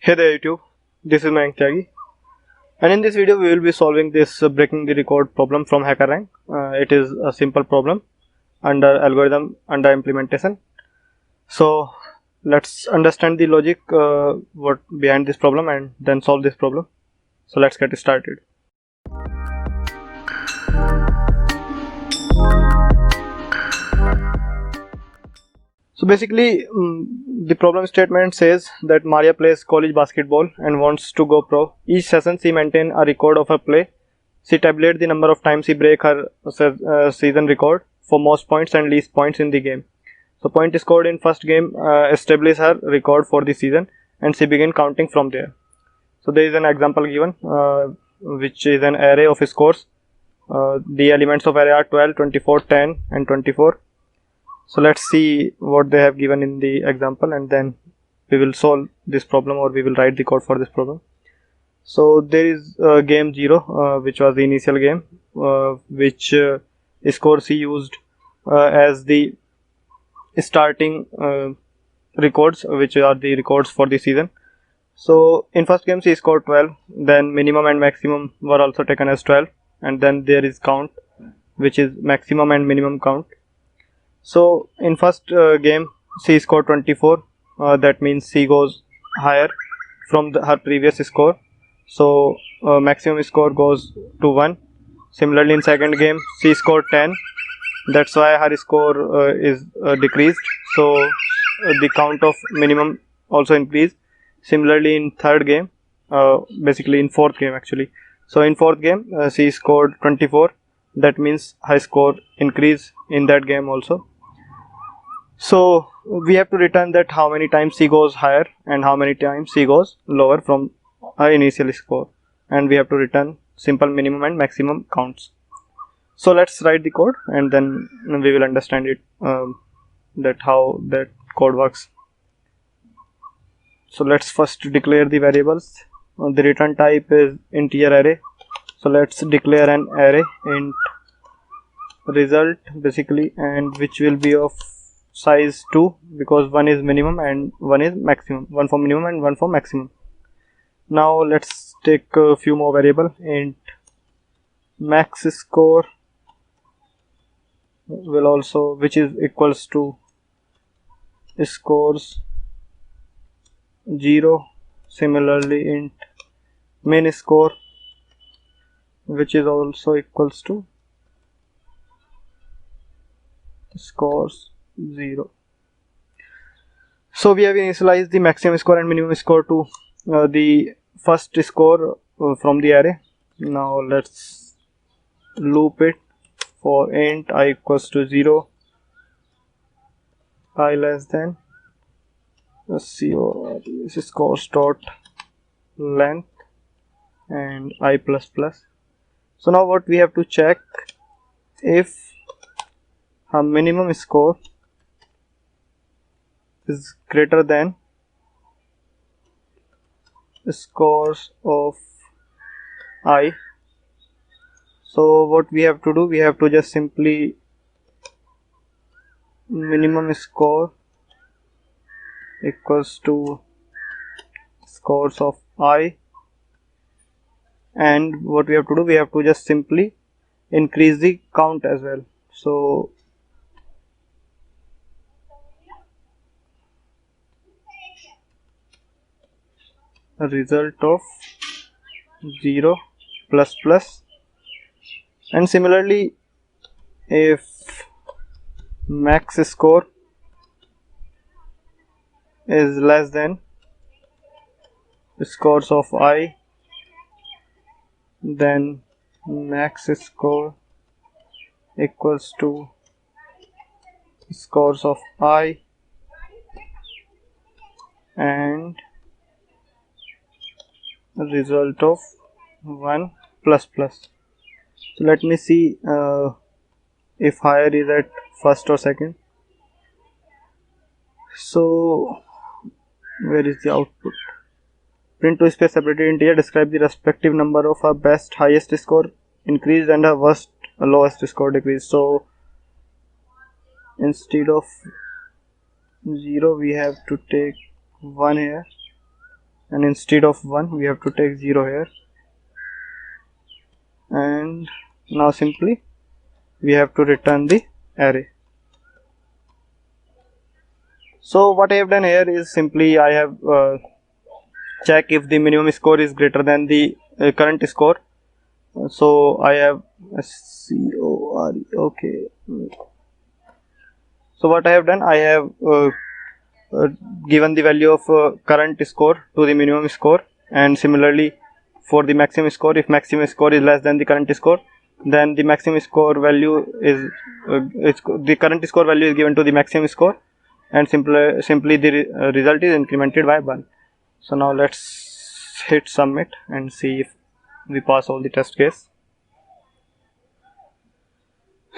Hey there YouTube, this is Mayank Tyagi, and in this video we will be solving this breaking the record problem from HackerRank. It is a simple problem under algorithm under implementation. So let's understand the logic what behind this problem and then solve this problem. So let's get started. So basically the problem statement says that Maria plays college basketball and wants to go pro. Each session she maintain a record of her play. She tabulates the number of times she break her season record for most points and least points in the game. So point scored in first game establish her record for the season and she begin counting from there. So there is an example given which is an array of scores. The elements of array are 12, 24, 10 and 24. So let's see what they have given in the example and then we will solve this problem or we will write the code for this problem. So there is game 0 which was the initial game which score C used as the starting records which are the records for the season. So in first game she scored 12, then minimum and maximum were also taken as 12 and then there is count which is maximum and minimum count. So in first game she scored 24, that means she goes higher from her previous score. So maximum score goes to 1. Similarly in second game she scored 10, that's why her score is decreased, so the count of minimum also increased. Similarly in third game, basically in fourth game actually, so in fourth game she scored 24, that means her score increased in that game also. So we have to return that how many times she goes higher and how many times she goes lower from her initial score, and we have to return simple minimum and maximum counts. So let's write the code and then we will understand it that how that code works. So let's first declare the variables. The return type is integer array, so let's declare an array int result basically, and which will be of size 2 because one is minimum and one is maximum, one for minimum and one for maximum. Now let's take a few more variable. Int max score will also, which is equals to scores 0. Similarly int min score, which is also equals to scores 0. So we have initialized the maximum score and minimum score to the first score from the array. Now let's loop it for int I equals to 0, I less than scores dot length and I plus plus. So now what we have to check, if a minimum score is greater than scores of I. So what we have to do, we have to just simply minimum score equals to scores of I, and what we have to do, we have to just simply increase the count as well. So a result of 0 plus plus, and similarly if max score is less than scores of I, then max score equals to scores of I and result of 1 plus plus. So let me see if higher is at first or second. So where is the output? Print to space separated integer, describe the respective number of her best highest score increased and her worst lowest score decreased. So instead of 0 we have to take 1 here and instead of 1 we have to take 0 here, and now simply we have to return the array. So what I have done here is simply I have check if the minimum score is greater than the current score. So I have CORE, okay. So what I have done, I have given the value of current score to the minimum score, and similarly for the maximum score, if maximum score is less than the current score, then the maximum score value is the current score value is given to the maximum score, and simply the result is incremented by 1. So now let's hit submit and see if we pass all the test case.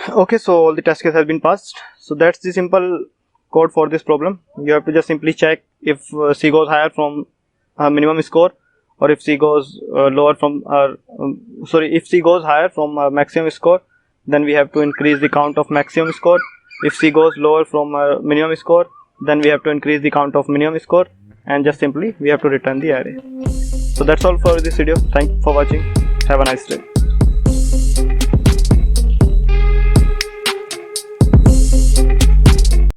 Okay, so all the test case has been passed. So that's the simple code for this problem. You have to just simply check if C goes higher from minimum score, or if C goes lower from if C goes higher from maximum score, then we have to increase the count of maximum score. If C goes lower from minimum score, then we have to increase the count of minimum score, and just simply we have to return the array. So that's all for this video. Thank you for watching. Have a nice day.